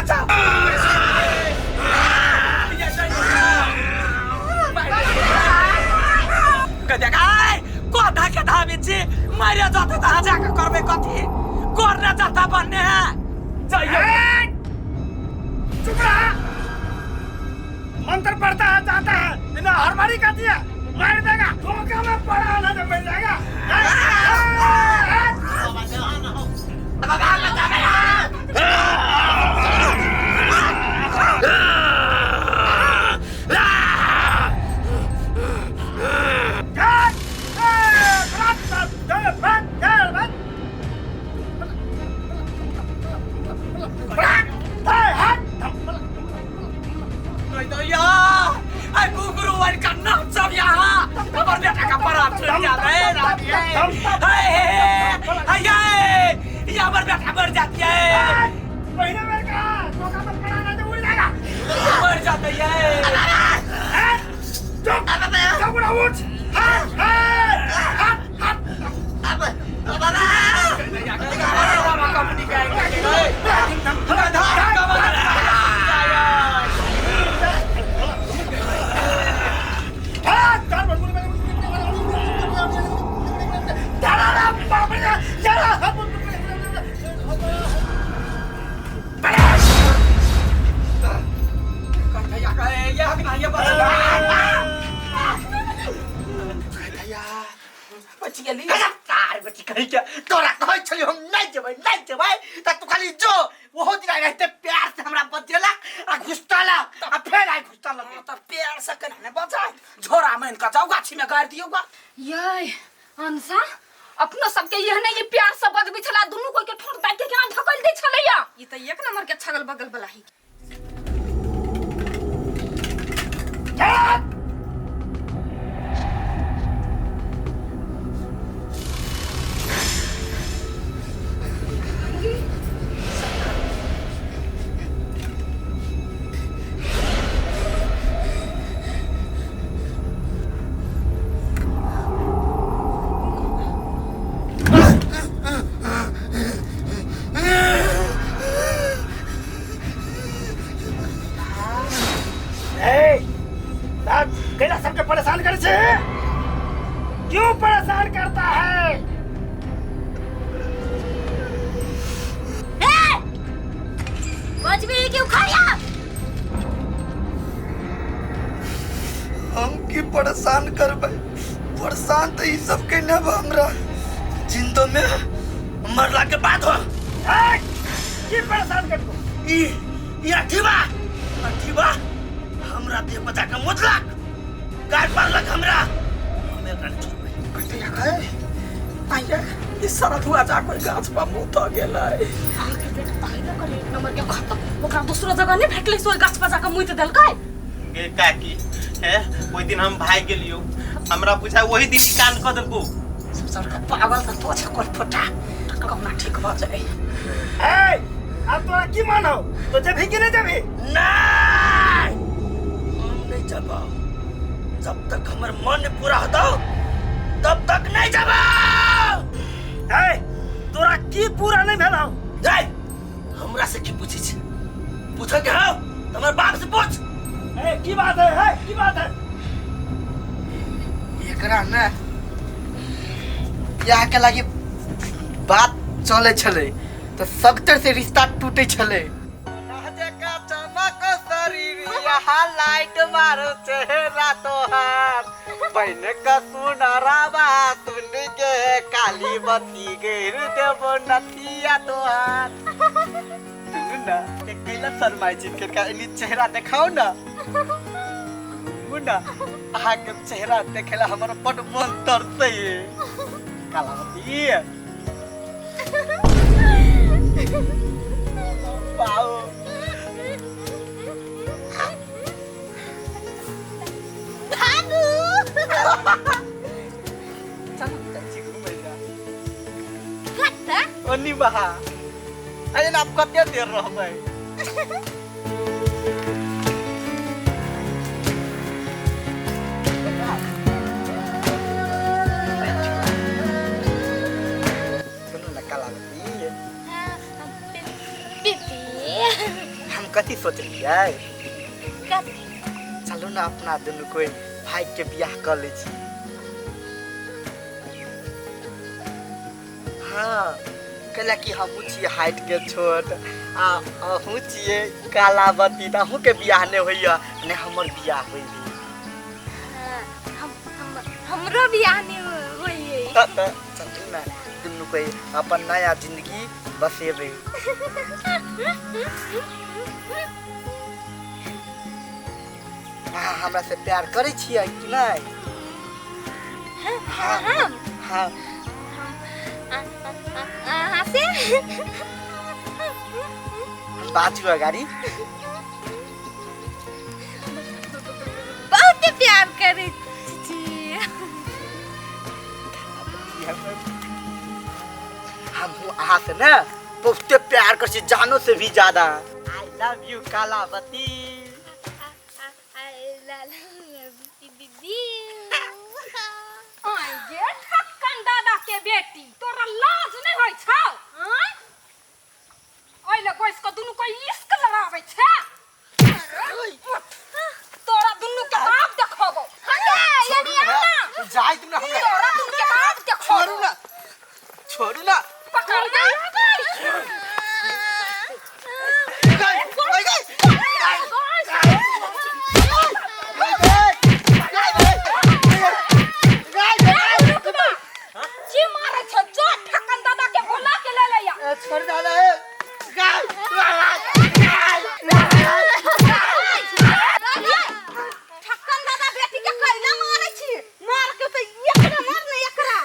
bacau. Kedekai, kau dah kata benci, Maria jatuh dah jaga korban koti, korna jatuh bannya. Jangan. Cukra. मंत्र पढ़ता है जाता है इन्हें हरमारी करती है मार देगा धोखा में पड़ा ना जब मिल जाएगा अपना सबके यह नहीं ये प्यार सबद बिछला दोनों कोई के ठोड़ बैठ के केना धकल दे छलैया ई त एक नंबर के छगल बगल बलाही क्यों परेशान करता है? बजबी क्यों खाया? हम की परेशान करबे परेशान तो ये सब के न हमरा जिंदो में मरला के बाद हो की परेशान कर ई अठीबा हमरा दे बचा के मुतलक गाय पालक हमरा हम एकरा छोड़बै कैसे है आया इस सारा धुआ जा कोई गाछ पर मुंह तो गेलै आखिर बेटा पहले कर एक नंबर के खत्म ओकरा दूसरा जगह नहीं भेटले सोई गाछ पर जाके मुइत देलकै गे काकी है ओई दिन हम भाई गेलियो हमरा पूछा वही दिन कान क देलको सरका पागल त तो छकर फटा कौना ठीक भ जाए ए अब तोरा की मानो तो जभी कि नहीं जभी नहीं हम नहीं जाबो जब तक हमर मन पूरा होतो तब तक नहीं जाबो ए तोरा की पूरा नहीं भेलौ ए हमरा से की पूछी छ पूछो के हो तमर बाप से पूछ ए की बात है की बात है एकरा ने यहाँ के लागी बात चले छले तो सख्तर से रिश्ता टूटे छले राजे का चमक शरीरिया लाइट मारो चेहरा तोहार बहन का सुनरा बात सुन के काली बत्ती गिर देबो नथिया तोहार सुन ना कैला शर्माई जी के का इनी चेहरा दिखाओ ना मुन्ना आहा के चेहरा देखेला हमर बड़ मन तरते कालावती पाओ भागू चल कच्ची घूमे जा कत्ता ओनी बहा अरे ना आप कते देर रहबै कथी सोचलिए चलू ना अपना दुनू कोई भाई के बियाह कर ले छी हाँ कैला कि हम छिए हाइट के छोट आ अहू छिए कालावती त अहू के बियाह नहीं होइया ने हमर बियाह होई हमरो बियाह नहीं होई चलू ना दुनू कोई अपन नया जिंदगी बसेबे हाँ हमरा से प्यार करे छिए कि नहीं हाँ हाँ से बाजू अगाडि बहुत प्यार करे छी हम अहाँ से ना बहुत प्यार कर छी जानो से भी ज्यादा आई लव यू कालावती दादा के बेटी तोरा लाज नहीं होय छौ हैं ओइ ले कोइस को दुनु कोई इश्क लगाबै छै तोरा दुनु के बाप देखबो हटे यदि ना जाय तुम ना हमरा तोरा दुनु के बाप देखबो छोड़ू ना पकड़ गई छोड़ दादा है ठक्कन दादा बेटी के कैला मारै छी मार के त एकरा मार ने एकरा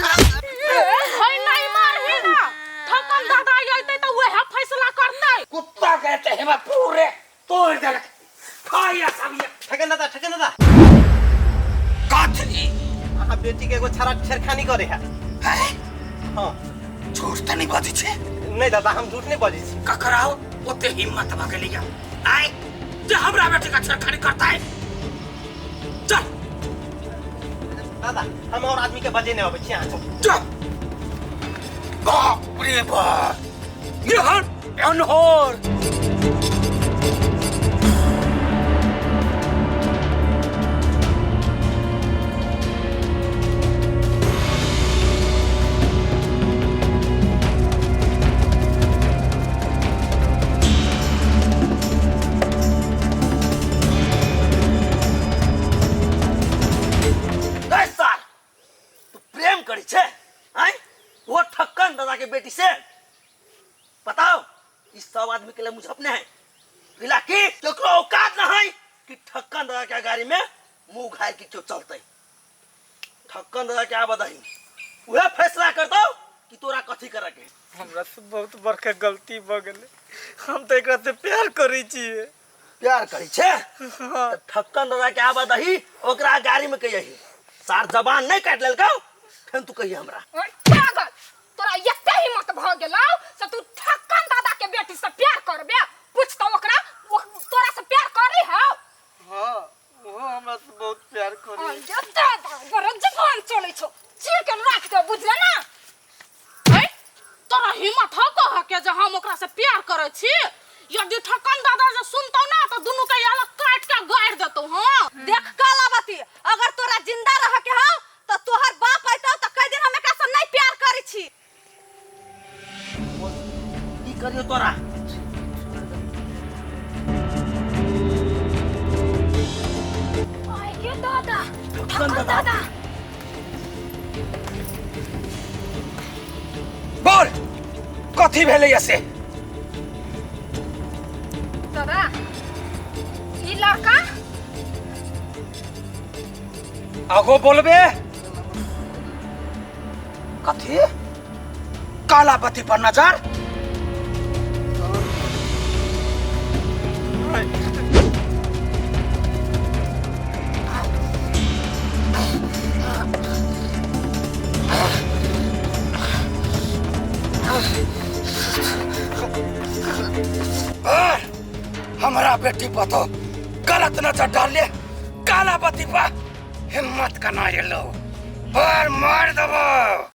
होय नहीं मार है ना ठक्कन दादा आइते त वह फैसला करतै कुत्ता कहते हैं मैं पूरे तोड़ दे खाया सब ये ठकन दादा काथी अहाँ बेटी के एगो छेड़खानी करे है हाँ झूठ त नहीं बाजी छे नहीं दादा हम झूठ नहीं बाजी छी ककराओ ओते हिम्मत भगे लिया आए जे हमरा बेटी का छेड़खानी करता है चल दादा हम और आदमी के बजे नहीं आवे छी अहाँ चल बाप रे बाप ये हर अनहोर वो ठक्कन दादा के बेटी से बताओ इस सब आदमी के लिए मुझे अपने है इलाकी तो औकात ना है कि ठक्कन दादा के गाड़ी में मुंह घाय के क्यों चलते ठक्कन दादा क्या बताई वह फैसला कर दो कि तोरा कथी करे के हमरा से बहुत बड़का गलती भ गेलै हम तो एकरा से प्यार करै छिए प्यार करी छे तो ठक्कन दादा क्या बताई ओकरा गाड़ी में कहिए सार जबान नहीं काट लेलकौ फिर तू कहिए हमरा पागल तोरा एते हिम्मत भ गेलौ से तू ठक्कन दादा के बेटी से प्यार करबे पूछ तो ओकरा तोरा से प्यार करी हौ हां वो हमरा से बहुत प्यार करै अरे दादा बड़ जवान चलै छौ चीर के राख दे बुझले ना है तोरा हिम्मत ह कह के जे हम ओकरा से प्यार करै छी यदि ठक्कन दादा जे सुनतौ ना तो दुनु के अलग काट के गाड़ देतौ हां देख कालावती अगर तोरा जिंदा रह के हौ तो तोहर बाप आइतौ त कई दिन हम एकरा से नहीं प्यार करै छी की करियो तोरा ओए के दादा ठक्कन दादा बोल कथी भेलै ऐसे दादा ई लड़का आगो बोलबे कथी कालावती पर नजर हमारा बेटी पर तो गलत नजर डाल ले कालावती पर हिम्मत का ना ये लो और मार दबो।